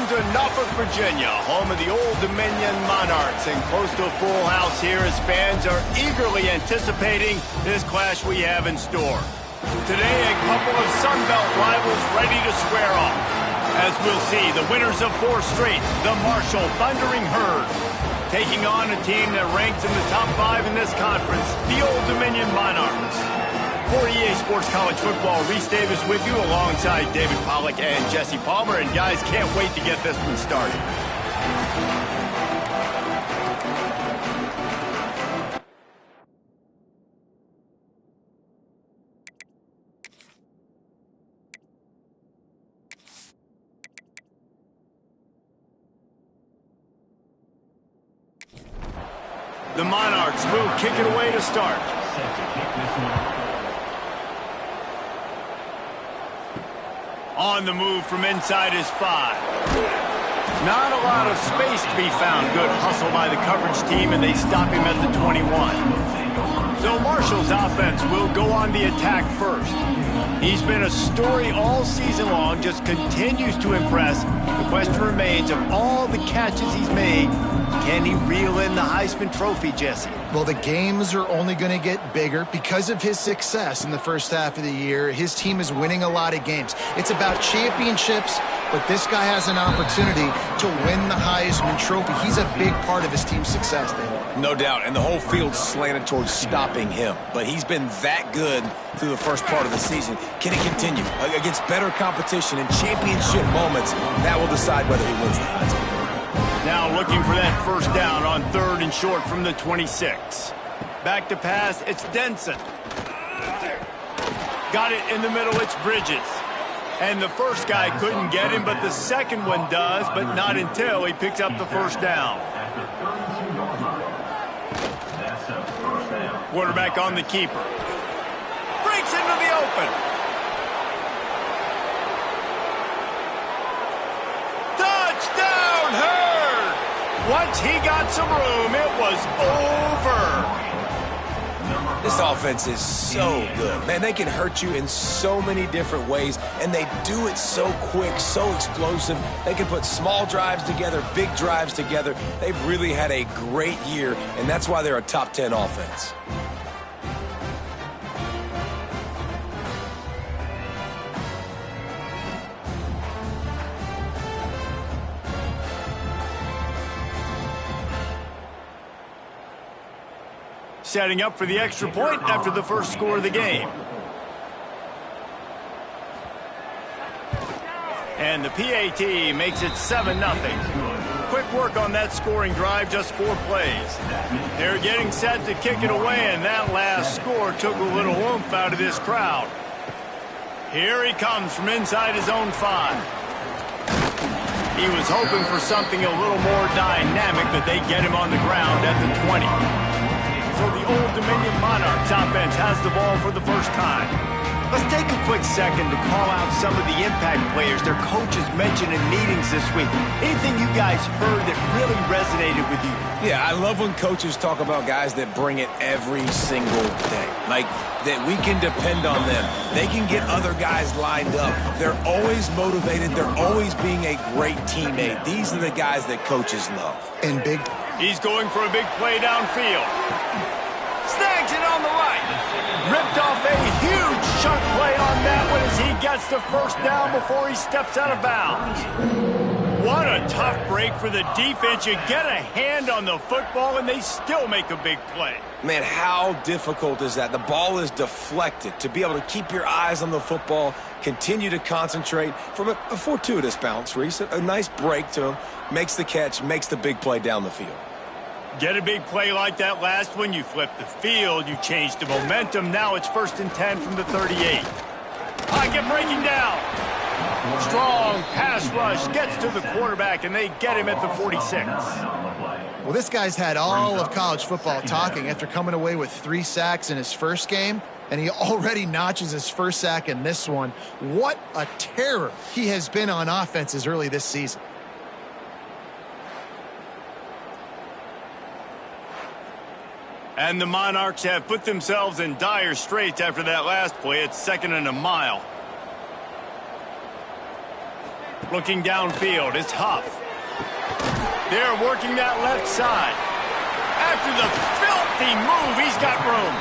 to Norfolk, Virginia, home of the Old Dominion Monarchs, and close to a full house here as fans are eagerly anticipating this clash we have in store. Today, a couple of Sun Belt rivals ready to square off. As we'll see, the winners of 4 straight, the Marshall Thundering Herd, taking on a team that ranks in the top 5 in this conference, the Old Dominion Monarchs. For EA Sports College Football, Reese Davis with you alongside David Pollack and Jesse Palmer. And guys, can't wait to get this one started. The Monarchs will kick it away to start. On the move from inside his 5. Not a lot of space to be found. Good hustle by the coverage team, and they stop him at the 21. So Marshall's offense will go on the attack first. He's been a story all season long, just continues to impress. The question remains, of all the catches he's made, can he reel in the Heisman Trophy, Jesse? Well, the games are only going to get bigger because of his success in the first half of the year. His team is winning a lot of games. It's about championships, but this guy has an opportunity to win the Heisman Trophy. He's a big part of his team's success, David. No doubt, and the whole field's slanted towards stopping him. But he's been that good through the first part of the season. Can he continue? Against better competition and championship moments, that will decide whether he wins the Heisman. Now looking for that first down on 3rd and short from the 26. Back to pass, it's Denson. Got it in the middle, it's Bridges. And the first guy couldn't get him, but the second one does, but not until he picks up the first down. Quarterback on the keeper. Breaks into the open. Touchdown, Herd! Once he got some room, it was over. This offense is so good. Man, they can hurt you in so many different ways, and they do it so quick, so explosive. They can put small drives together, big drives together. They've really had a great year, and that's why they're a top 10 offense. Setting up for the extra point after the first score of the game. And the PAT makes it 7-0. Quick work on that scoring drive, just 4 plays. They're getting set to kick it away, and that last score took a little oomph out of this crowd. Here he comes from inside his own 5. He was hoping for something a little more dynamic, but they get him on the ground at the 20. So the Old Dominion Monarchs offense has the ball for the first time. Let's take a quick second to call out some of the impact players their coaches mentioned in meetings this week. Anything you guys heard that really resonated with you? Yeah, I love when coaches talk about guys that bring it every single day. Like, that we can depend on them. They can get other guys lined up. They're always motivated. They're always being a great teammate. These are the guys that coaches love. And big. He's going for a big play downfield. Snags it on the right. Ripped off a huge chunk play on that one as he gets the first down before he steps out of bounds. What a tough break for the defense. You get a hand on the football and they still make a big play. Man, how difficult is that? The ball is deflected. To be able to keep your eyes on the football, continue to concentrate from a fortuitous bounce, Reese. A nice break to him, makes the catch, makes the big play down the field. Get a big play like that last one, you flip the field, you change the momentum. Now it's 1st and 10 from the 38. Pocket breaking down. Strong pass rush gets to the quarterback, and they get him at the 46. Well, this guy's had all of college football talking after coming away with 3 sacks in his first game, and he already notches his first sack in this one. What a terror he has been on offenses early this season. And the Monarchs have put themselves in dire straits after that last play. It's 2nd and a mile. Looking downfield, it's Huff. They're working that left side. After the filthy move, he's got room.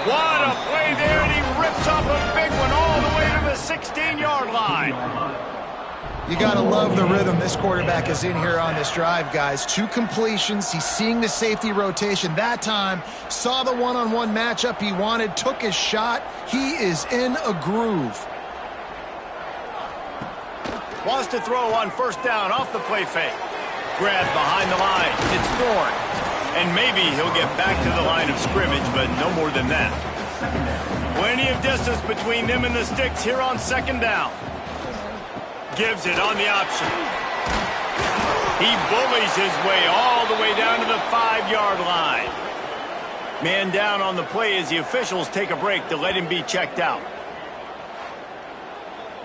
What a play there, and he rips off a big one all the way to the 16-yard line. You got to love the rhythm this quarterback is in here on this drive, guys. 2 completions. He's seeing the safety rotation. That time, saw the one-on-one matchup he wanted, took his shot. He is in a groove. Wants to throw on first down off the play fake. Grab behind the line. It's Thorne. And maybe he'll get back to the line of scrimmage, but no more than that. Plenty of distance between them and the sticks here on second down. Gives it on the option. He bullies his way all the way down to the 5-yard line. Man down on the play as the officials take a break to let him be checked out.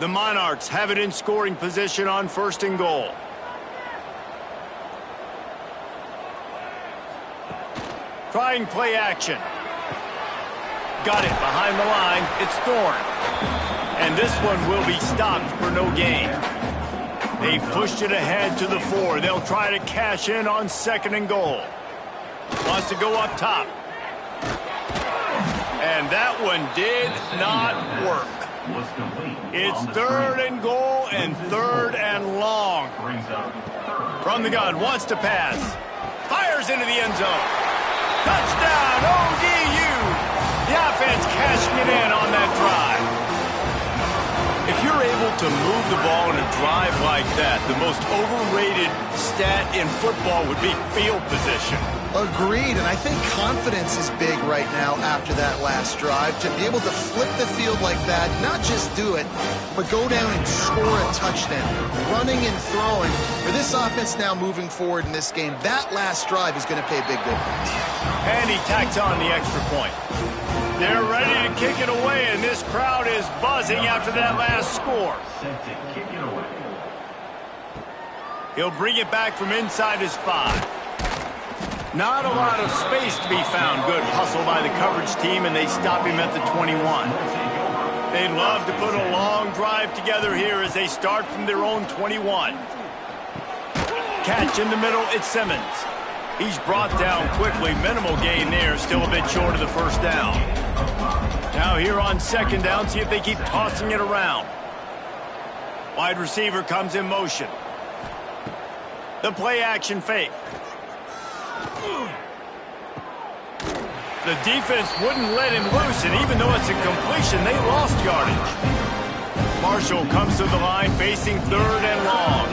The Monarchs have it in scoring position on first and goal. Trying play action. Got it behind the line. It's Thorne. And this one will be stopped for no gain. They've pushed it ahead to the 4. They'll try to cash in on second and goal. Wants to go up top. And that one did not work. It's third and goal and third and long. From the gun, wants to pass. Fires into the end zone. Touchdown, ODU. The offense cashing it in on that drive. If you're able to move the ball in a drive like that, the most overrated stat in football would be field position. Agreed, and I think confidence is big right now after that last drive. To be able to flip the field like that, not just do it, but go down and score a touchdown. Running and throwing. For this offense now moving forward in this game, that last drive is going to pay a big difference. And he tacks on the extra point. They're ready to kick it away, and this crowd is buzzing after that last score. He'll bring it back from inside his 5. Not a lot of space to be found. Good hustle by the coverage team, and they stop him at the 21. They'd love to put a long drive together here as they start from their own 21. Catch in the middle, it's Simmons. He's brought down quickly. Minimal gain there, still a bit short of the first down. Now here on second down, see if they keep tossing it around. Wide receiver comes in motion. The play action fake. The defense wouldn't let him loose, and even though it's a completion, they lost yardage. Marshall comes to the line facing third and long.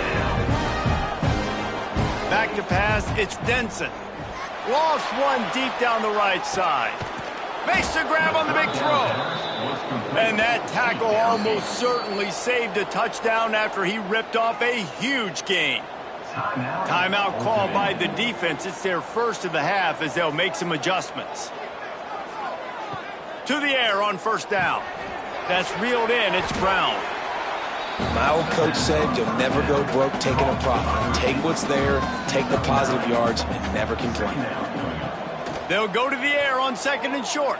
Back to pass, it's Denson. Lost one deep down the right side. Makes the grab on the big throw. And that tackle almost certainly saved a touchdown after he ripped off a huge gain. Timeout called by the defense. It's their first of the half as they'll make some adjustments. To the air on first down. That's reeled in. It's Brown. My old coach said you'll never go broke taking a profit. Take what's there, take the positive yards, and never complain. They'll go to the air on second and short.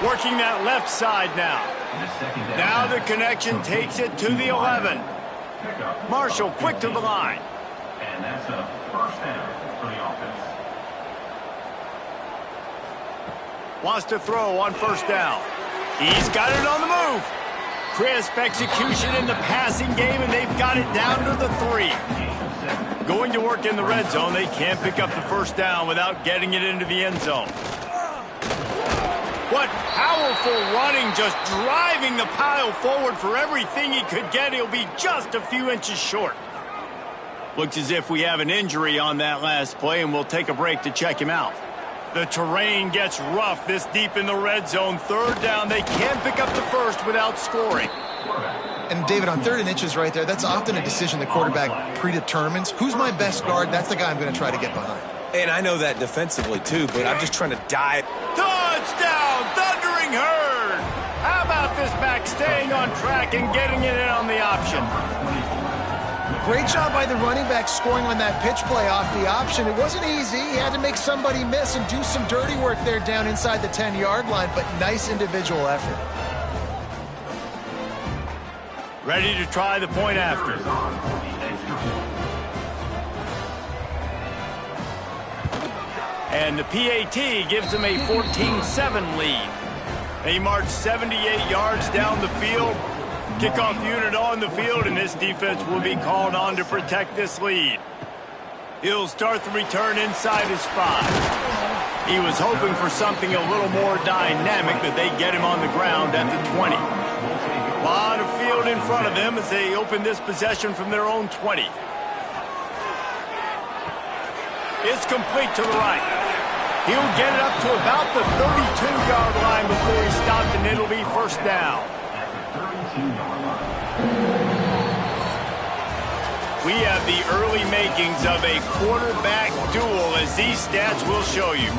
Working that left side now. Now the connection takes it to the 11. Marshall quick to the line. And that's a first down for the offense. Wants to throw on first down. He's got it on the move. Crisp execution in the passing game, and they've got it down to the 3. Going to work in the red zone. They can't pick up the first down without getting it into the end zone. What powerful running, just driving the pile forward for everything he could get. He'll be just a few inches short. Looks as if we have an injury on that last play, and we'll take a break to check him out. The terrain gets rough this deep in the red zone. Third down, they can't pick up the first without scoring. And David, on 3rd and inches right there, that's often a decision the quarterback predetermines. Who's my best guard? That's the guy I'm going to try to get behind. And I know that defensively, too, but I'm just trying to dive. Touchdown, Thundering Herd! How about this back staying on track and getting it in on the option? Great job by the running back scoring on that pitch play off the option. It wasn't easy. He had to make somebody miss and do some dirty work there down inside the 10-yard line, but nice individual effort. Ready to try the point after. And the PAT gives them a 14-7 lead. They march 78 yards down the field. Kickoff unit on the field, and this defense will be called on to protect this lead. He'll start the return inside his 5. He was hoping for something a little more dynamic, but they get him on the ground at the 20. A lot of field in front of them as they open this possession from their own 20. It's complete to the right. He'll get it up to about the 32-yard line before he stopped, and it'll be first down. We have the early makings of a quarterback duel, as these stats will show you.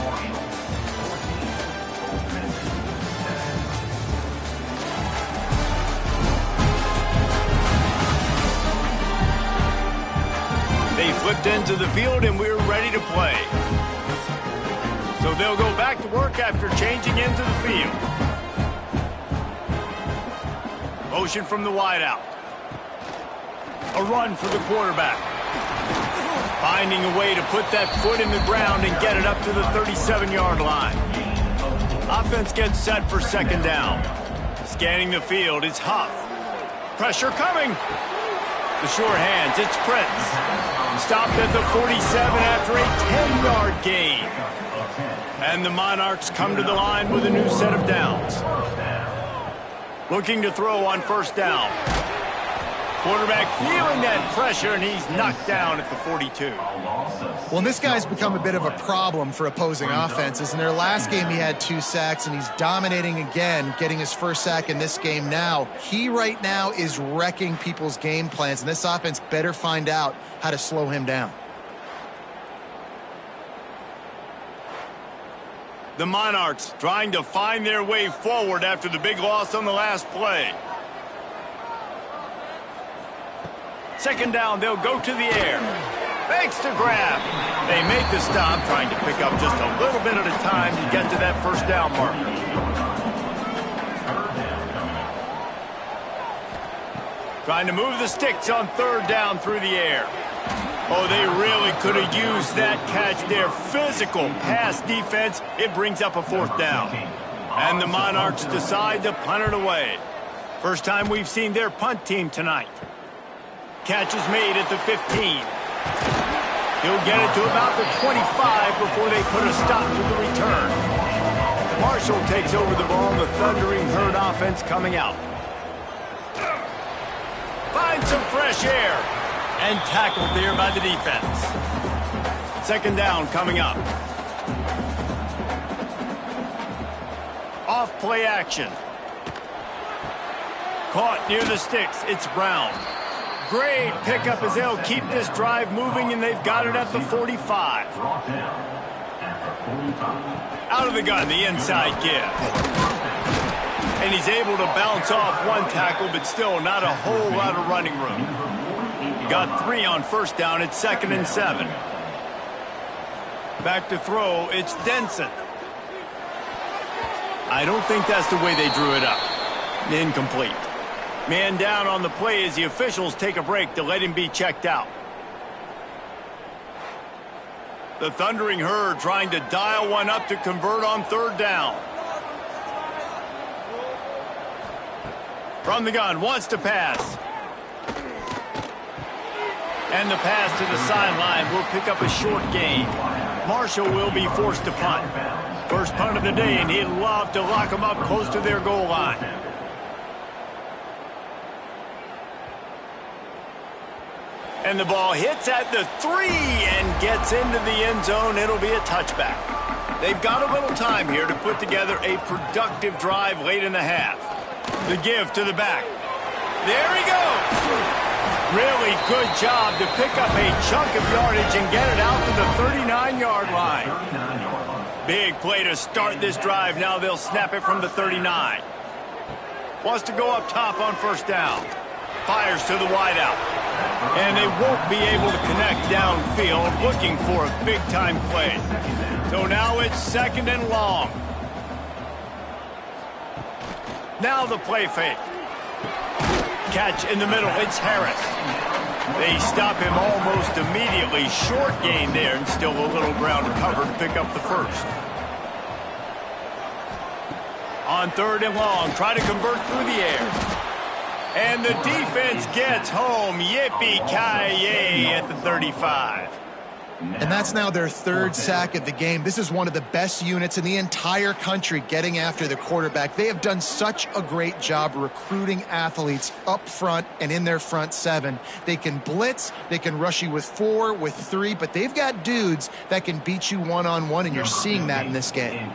They flipped into the field, and we're ready to play. So they'll go back to work after changing into the field. Motion from the wideout. A run for the quarterback. Finding a way to put that foot in the ground and get it up to the 37-yard line. Offense gets set for second down. Scanning the field, it's Huff. Pressure coming. The sure hands, it's Prince. Stopped at the 47 after a 10-yard gain. And the Monarchs come to the line with a new set of downs. Looking to throw on first down. Quarterback feeling that pressure, and he's knocked down at the 42. Well, this guy's become a bit of a problem for opposing offenses. In their last game, he had 2 sacks, and he's dominating again, getting his first sack in this game now. He right now is wrecking people's game plans, and this offense better find out how to slow him down. The Monarchs trying to find their way forward after the big loss on the last play. Second down, they'll go to the air. Thanks to grab. They make the stop, trying to pick up just a little bit at a time to get to that first down marker. Trying to move the sticks on third down through the air. Oh, they really could have used that catch there. Physical pass defense. It brings up a fourth down. And the Monarchs decide to punt it away. First time we've seen their punt team tonight. Catch is made at the 15. He'll get it to about the 25 before they put a stop to the return. Marshall takes over the ball. The Thundering Herd offense coming out. Finds some fresh air. And tackled there by the defense. Second down coming up. Off play action. Caught near the sticks. It's Brown. Great pickup as they'll keep this drive moving, and they've got it at the 45. Out of the gun, the inside give. And he's able to bounce off one tackle, but still not a whole lot of running room. Got 3 on first down. It's 2nd and 7. Back to throw. It's Denson. I don't think that's the way they drew it up. Incomplete. Man down on the play as the officials take a break to let him be checked out. The Thundering Herd trying to dial one up to convert on third down. From the gun, wants to pass. And the pass to the sideline will pick up a short gain. Marshall will be forced to punt. First punt of the day, and he'd love to lock them up close to their goal line. And the ball hits at the 3 and gets into the end zone. It'll be a touchback. They've got a little time here to put together a productive drive late in the half. The give to the back. There he goes. Really good job to pick up a chunk of yardage and get it out to the 39-yard line. Big play to start this drive. Now they'll snap it from the 39. Wants to go up top on first down. Fires to the wideout. And they won't be able to connect downfield, looking for a big-time play. So now it's 2nd and long. Now the play fake. catch in the middle. It's Harris. They stop him almost immediately. Short gain there, and still a little ground to cover to pick up the first. On 3rd and long, try to convert through the air. And the defense gets home. Yippee-ki-yay at the 35. And that's now their 3rd sack of the game. This is one of the best units in the entire country getting after the quarterback. They have done such a great job recruiting athletes up front and in their front 7. They can blitz, they can rush you with 4, with 3, but they've got dudes that can beat you one-on-one, and you're seeing that in this game.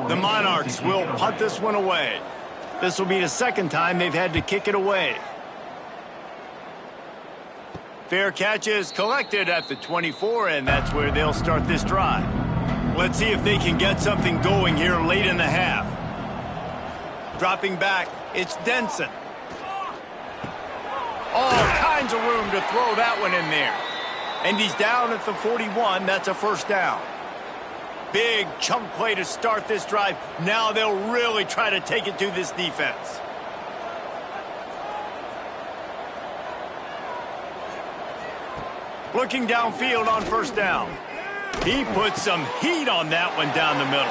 The Monarchs will punt this one away. This will be the 2nd time they've had to kick it away. Fair catch is collected at the 24, and that's where they'll start this drive. Let's see if they can get something going here late in the half. Dropping back, it's Denson. All kinds of room to throw that one in there. And he's down at the 41. That's a first down. Big chunk play to start this drive. Now they'll really try to take it to this defense. Looking downfield on first down. He put some heat on that one down the middle.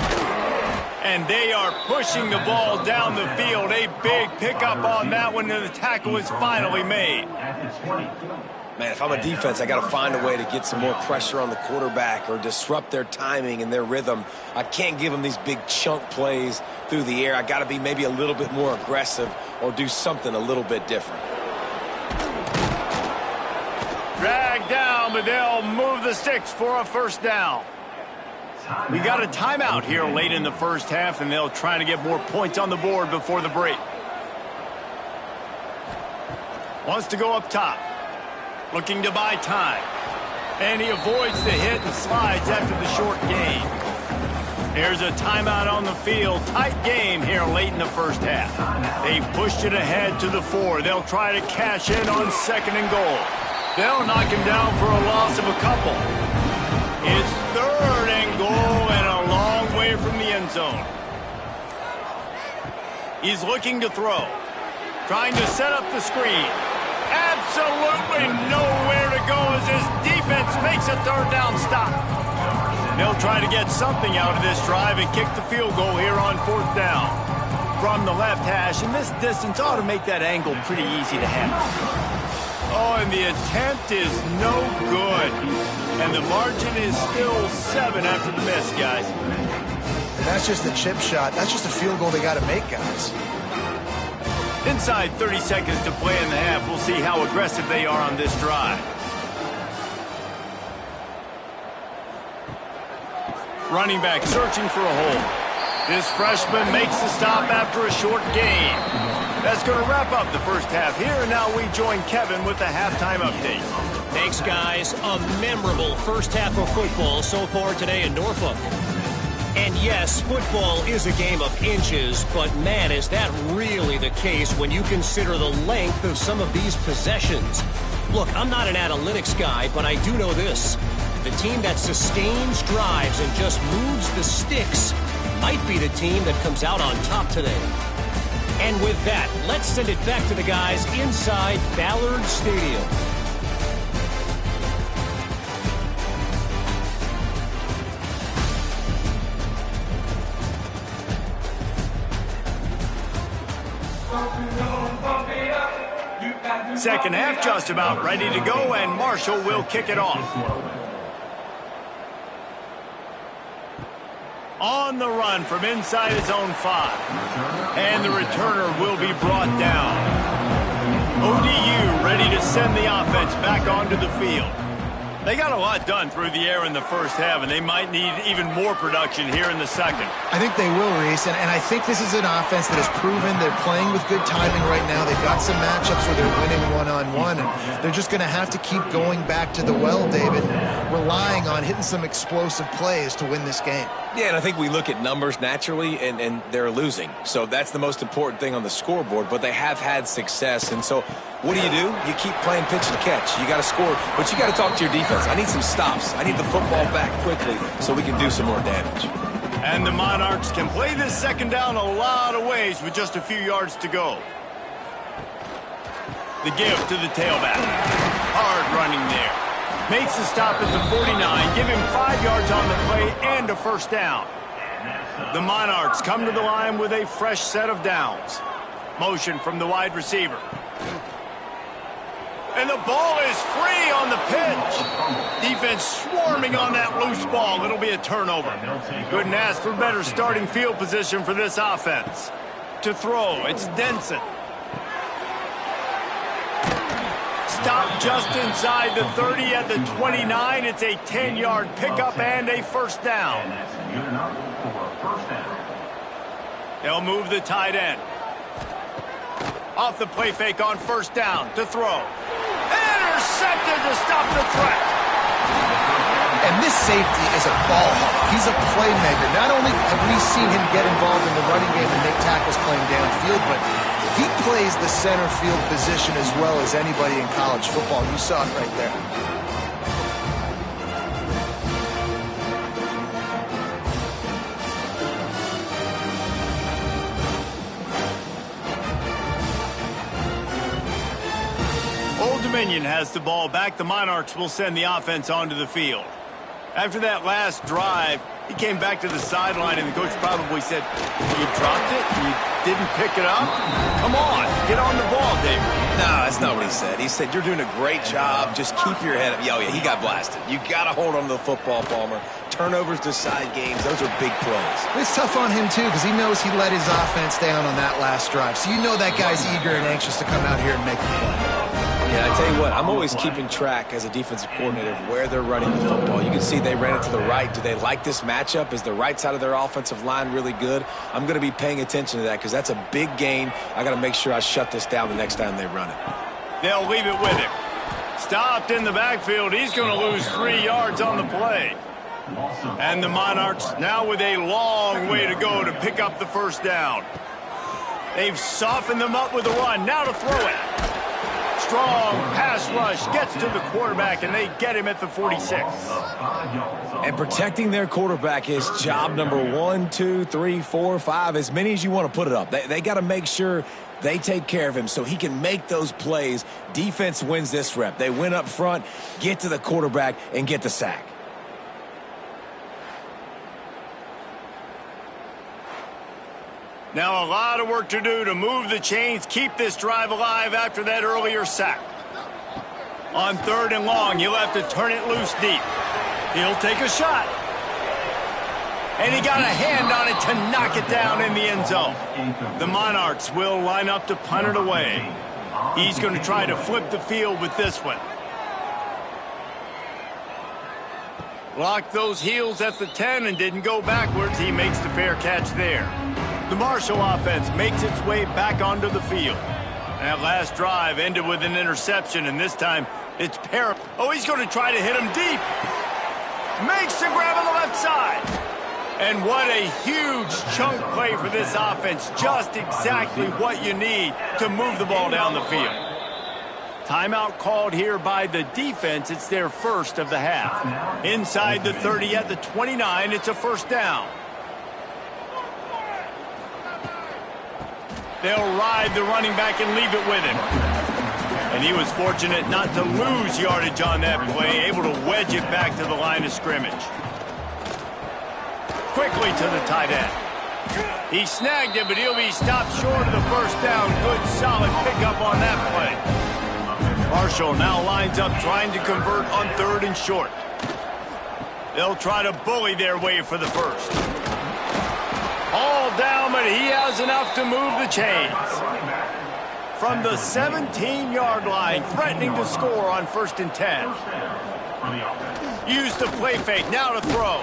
And they are pushing the ball down the field. A big pickup on that one, and the tackle is finally made. Man, if I'm a defense, I got to find a way to get some more pressure on the quarterback or disrupt their timing and their rhythm. I can't give them these big chunk plays through the air. I got to be maybe a little bit more aggressive or do something a little bit different. Dragged down, but they'll move the sticks for a first down. We got a timeout here late in the first half, and they'll try to get more points on the board before the break. Wants to go up top. Looking to buy time. And he avoids the hit and slides after the short gain. There's a timeout on the field. Tight game here late in the first half. They've pushed it ahead to the 4. They'll try to cash in on 2nd and goal. They'll knock him down for a loss of a couple. It's 3rd and goal and a long way from the end zone. He's looking to throw. Trying to set up the screen. Absolutely nowhere to go as his defense makes a 3rd down stop. They'll try to get something out of this drive and kick the field goal here on 4th down. From the left hash, and this distance ought to make that angle pretty easy to handle. Oh, and the attempt is no good. And the margin is still 7 after the miss, guys. And that's just a chip shot. That's just a field goal they got to make, guys. Inside 30 seconds to play in the half. We'll see how aggressive they are on this drive. Running back searching for a hole. This freshman makes the stop after a short gain. That's going to wrap up the first half here, and now we join Kevin with the halftime update. Thanks, guys. A memorable first half of football so far today in Norfolk. And yes, football is a game of inches, but man, is that really the case when you consider the length of some of these possessions. Look, I'm not an analytics guy, but I do know this. The team that sustains drives and just moves the sticks might be the team that comes out on top today. And with that, let's send it back to the guys inside Ballard Stadium. Second half just about ready to go, and Marshall will kick it off. On the run from inside his own 5. And the returner will be brought down. ODU ready to send the offense back onto the field. They got a lot done through the air in the first half, and they might need even more production here in the second. I think they will, Reese, and I think this is an offense that has proven they're playing with good timing right now. They've got some matchups where they're winning one-on-one, and they're just going to have to keep going back to the well, David, relying on hitting some explosive plays to win this game. Yeah, and I think we look at numbers naturally, and they're losing. So that's the most important thing on the scoreboard, but they have had success. And so what do? You keep playing pitch and catch. You got to score, but you got to talk to your defense. I need some stops. I need the football back quickly so we can do some more damage. And the Monarchs can play this second down a lot of ways with just a few yards to go. The give to the tailback. Hard running there. Makes the stop at the 49. Give him 5 yards on the play and a first down. The Monarchs come to the line with a fresh set of downs. Motion from the wide receiver. And the ball is free on the pitch. Defense swarming on that loose ball. It'll be a turnover. Couldn't ask for better starting field position for this offense. To throw, it's Denson. Stop just inside the 30 at the 29. It's a 10-yard pickup and a first down. They'll move the tight end. Off the play fake on first down to throw. Intercepted to stop the threat. And this safety is a ball hawk. He's a playmaker. Not only have we seen him get involved in the running game and make tackles playing downfield, but he plays the center field position as well as anybody in college football. You saw it right there. Old Dominion has the ball back. The Monarchs will send the offense onto the field. After that last drive, he came back to the sideline, and the coach probably said, "You dropped it? You didn't pick it up? Come on, get on the ball, David." No, that's not what he said. He said, "You're doing a great job. Just keep your head up." Oh, yeah, he got blasted. You got to hold on to the football, Palmer. Turnovers decide games. Those are big plays. It's tough on him, too, because he knows he let his offense down on that last drive. So you know that guy's eager and anxious to come out here and make a play. Yeah, I tell you what, I'm always keeping track as a defensive coordinator of where they're running the football. You can see they ran it to the right. Do they like this matchup? Is the right side of their offensive line really good? I'm going to be paying attention to that because that's a big gain. I got to make sure I shut this down the next time they run it. They'll leave it with him. Stopped in the backfield. He's going to lose 3 yards on the play. And the Monarchs now with a long way to go to pick up the first down. They've softened them up with a run. Now to throw it. Strong pass rush gets to the quarterback, and they get him at the 46. And protecting their quarterback is job number 1, 2, 3, 4, 5, as many as you want to put it up. They got to make sure they take care of him so he can make those plays. Defense wins this rep. They win up front, get to the quarterback, and get the sack. Now a lot of work to do to move the chains, keep this drive alive after that earlier sack. On 3rd and long, he'll have to turn it loose deep. He'll take a shot. And he got a hand on it to knock it down in the end zone. The Monarchs will line up to punt it away. He's going to try to flip the field with this one. Locked those heels at the 10 and didn't go backwards. He makes the fair catch there. The Marshall offense makes its way back onto the field. That last drive ended with an interception, and this time it's Parrott. Oh, he's going to try to hit him deep. Makes the grab on the left side. And what a huge chunk play for this offense. Just exactly what you need to move the ball down the field. Timeout called here by the defense. It's their first of the half. Inside the 30 at the 29, it's a first down. They'll ride the running back and leave it with him. And he was fortunate not to lose yardage on that play, able to wedge it back to the line of scrimmage. Quickly to the tight end. He snagged it, but he'll be stopped short of the first down. Good, solid pickup on that play. Marshall now lines up trying to convert on 3rd and short. They'll try to bully their way for the first. All down, but he has enough to move the chains. From the 17-yard line, threatening to score on 1st and 10. Use the play fake, now to throw.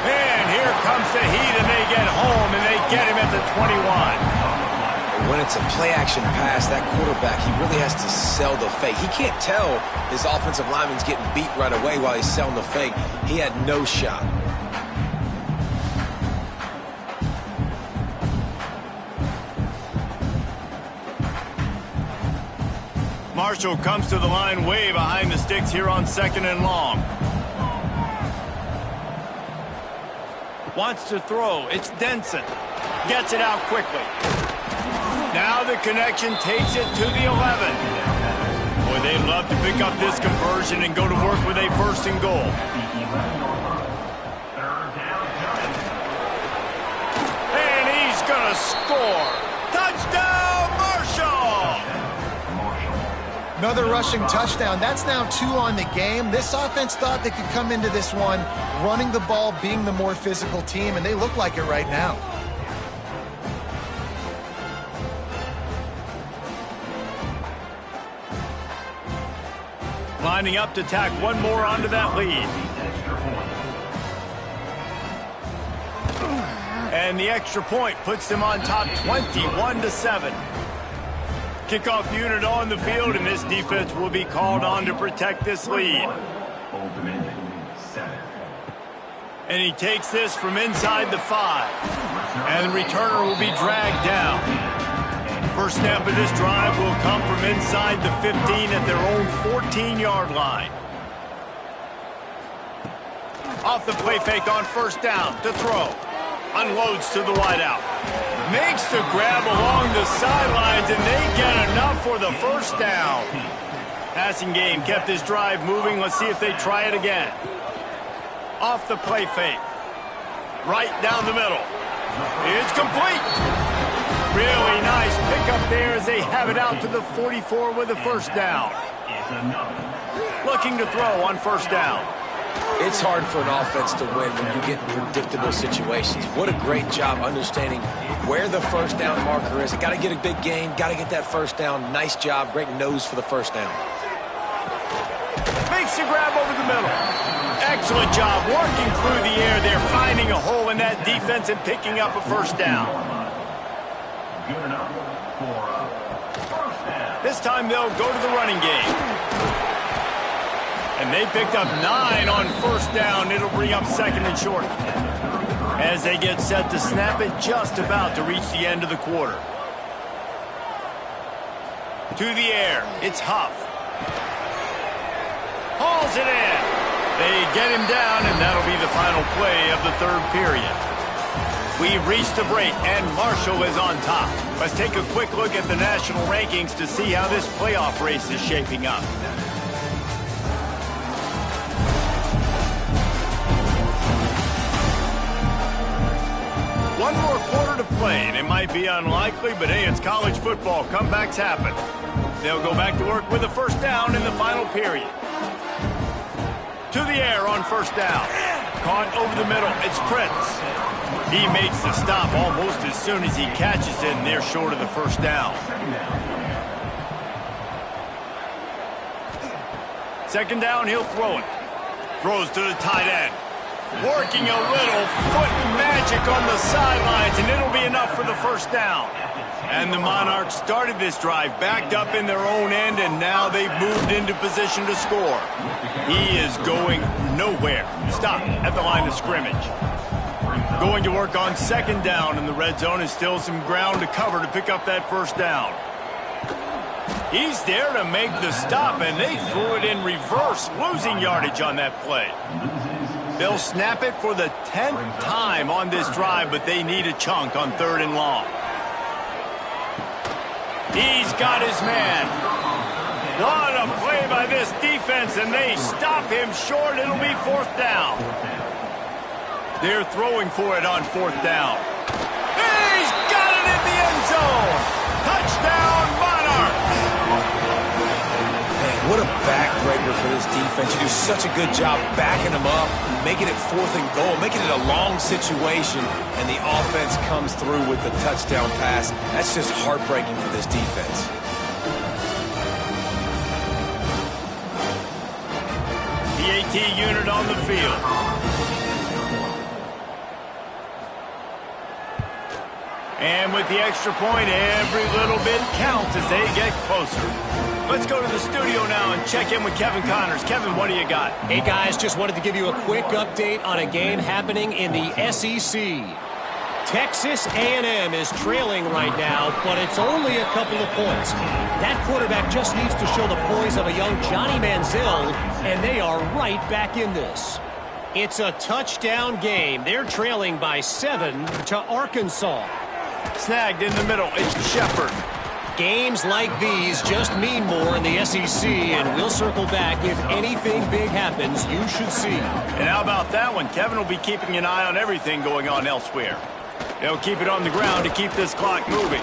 And here comes the heat, and they get home, and they get him at the 21. When it's a play-action pass, that quarterback, he really has to sell the fake. He can't tell his offensive lineman's getting beat right away while he's selling the fake. He had no shot. Marshall comes to the line way behind the sticks here on 2nd and long. Wants to throw. It's Denson. Gets it out quickly. Now the connection takes it to the 11. Boy, they'd love to pick up this conversion and go to work with a 1st and goal. And he's going to score. Touchdown, Marshall! Another rushing touchdown. That's now 2 on the game. This offense thought they could come into this one running the ball, being the more physical team, and they look like it right now. Lining up to tack one more onto that lead. And the extra point puts them on top 21-7. Kickoff unit on the field, and this defense will be called on to protect this lead. And he takes this from inside the 5. And the returner will be dragged down. First snap of this drive will come from inside the 15 at their own 14-yard line. Off the play fake on 1st down to throw. Unloads to the wideout. Makes the grab along the sidelines, and they get enough for the 1st down. Passing game kept this drive moving. Let's see if they try it again. Off the play fake. Right down the middle. It's complete. Really nice pickup there as they have it out to the 44 with a 1st down. Looking to throw on 1st down. It's hard for an offense to win when you get in predictable situations. What a great job understanding where the 1st down marker is. Got to get a big gain, got to get that 1st down. Nice job, great nose for the 1st down. Makes the grab over the middle. Excellent job working through the air there, finding a hole in that defense and picking up a 1st down. Good enough for a 1st down. This time they'll go to the running game. And they picked up 9 on 1st down. It'll bring up 2nd and short. As they get set to snap it, just about to reach the end of the quarter. To the air, it's Huff. Hauls it in. They get him down, and that'll be the final play of the 3rd period. We've reached the break, and Marshall is on top. Let's take a quick look at the national rankings to see how this playoff race is shaping up. One more quarter to play, and it might be unlikely, but hey, it's college football. Comebacks happen. They'll go back to work with a 1st down in the final period. To the air on 1st down. Caught over the middle. It's Prince. He makes the stop almost as soon as he catches it, and they're short of the 1st down. 2nd down, he'll throw it. Throws to the tight end. Working a little foot magic on the sidelines, and it'll be enough for the 1st down. And the Monarchs started this drive backed up in their own end, and now they've moved into position to score. He is going nowhere. Stop at the line of scrimmage. Going to work on 2nd down, and the red zone is still some ground to cover to pick up that 1st down. He's there to make the stop, and they threw it in reverse, losing yardage on that play. They'll snap it for the 10th time on this drive, but they need a chunk on 3rd and long. He's got his man. What a play by this defense, and they stop him short. It'll be 4th down. They're throwing for it on 4th down. He's got it in the end zone. Touchdown, Monarchs. Man, what a backbreaker for this defense. You do such a good job backing them up, making it 4th and goal, making it a long situation, and the offense comes through with the touchdown pass. That's just heartbreaking for this defense. The AT unit on the field. And with the extra point, every little bit counts as they get closer. Let's go to the studio now and check in with Kevin Connors. Kevin, what do you got? Hey, guys, just wanted to give you a quick update on a game happening in the SEC. Texas A&M is trailing right now, but it's only a couple of points. That quarterback just needs to show the poise of a young Johnny Manziel, and they are right back in this. It's a touchdown game. They're trailing by 7 to Arkansas. Snagged in the middle. It's Shepard. Games like these just mean more in the SEC, and we'll circle back. If anything big happens, you should see. And how about that one? Kevin will be keeping an eye on everything going on elsewhere. They'll keep it on the ground to keep this clock moving.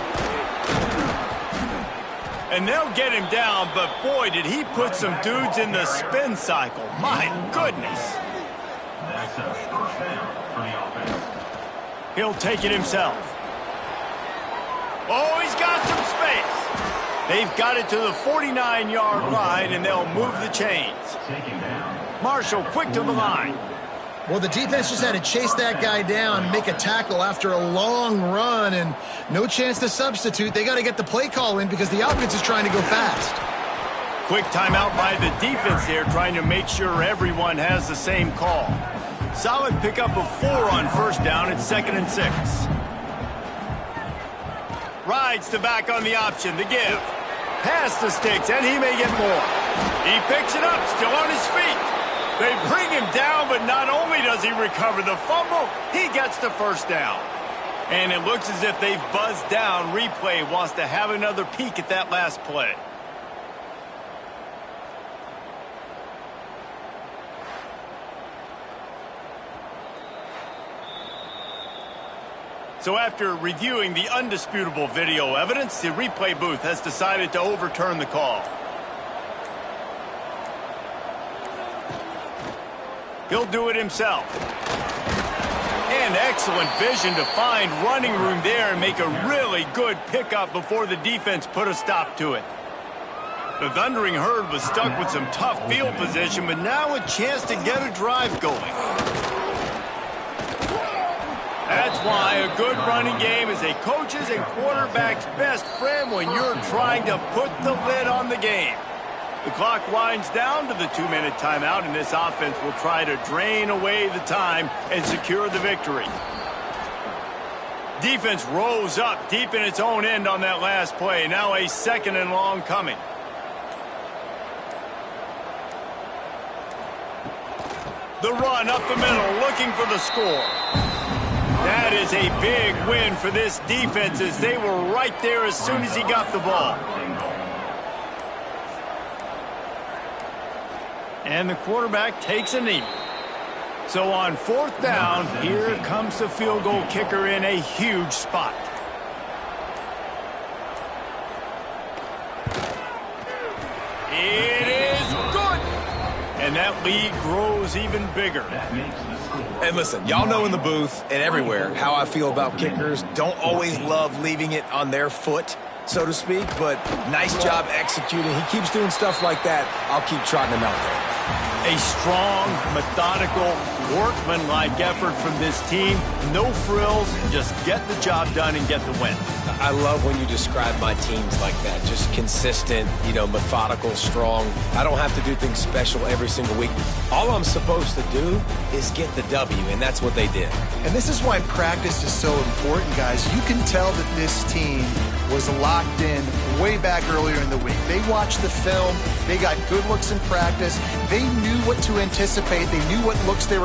And they'll get him down, but boy, did he put some dudes in the spin cycle. My goodness. That's a first down for the offense. He'll take it himself. Oh, he's got some space. They've got it to the 49-yard line, and they'll move the chains. Taken down. Marshall quick to the line. Well, the defense just had to chase that guy down and make a tackle after a long run, and no chance to substitute. They got to get the play call in because the offense is trying to go fast. Quick timeout by the defense there, trying to make sure everyone has the same call. Solid pickup of 4 on first down. It's 2nd and 6. Rides to back on the option, the give. Pass the sticks, and he may get more. He picks it up, still on his feet. They bring him down, but not only does he recover the fumble, he gets the first down. And it looks as if they've buzzed down. Replay wants to have another peek at that last play. So after reviewing the undisputable video evidence, the replay booth has decided to overturn the call. He'll do it himself. And excellent vision to find running room there and make a really good pickup before the defense put a stop to it. The Thundering Herd was stuck with some tough field position, but now a chance to get a drive going. That's why a good running game is a coach's and quarterback's best friend when you're trying to put the lid on the game. The clock winds down to the 2-minute timeout, and this offense will try to drain away the time and secure the victory. Defense rose up deep in its own end on that last play. Now a 2nd and long coming. The run up the middle, looking for the score. That is a big win for this defense as they were right there as soon as he got the ball. And the quarterback takes a knee. So on 4th down, here comes the field goal kicker in a huge spot. It is good. And that lead grows even bigger. And listen, y'all know in the booth and everywhere how I feel about kickers. Don't always love leaving it on their foot, so to speak, but nice job executing. He keeps doing stuff like that. I'll keep trotting him out there. A strong, methodical, workmanlike effort from this team. No frills, just get the job done and get the win. I love when you describe my teams like that. Just consistent, methodical, strong. I don't have to do things special every single week. All I'm supposed to do is get the W, and that's what they did. And this is why practice is so important, guys. You can tell that this team was locked in way back earlier in the week. They watched the film. They got good looks in practice. They knew what to anticipate. They knew what looks they were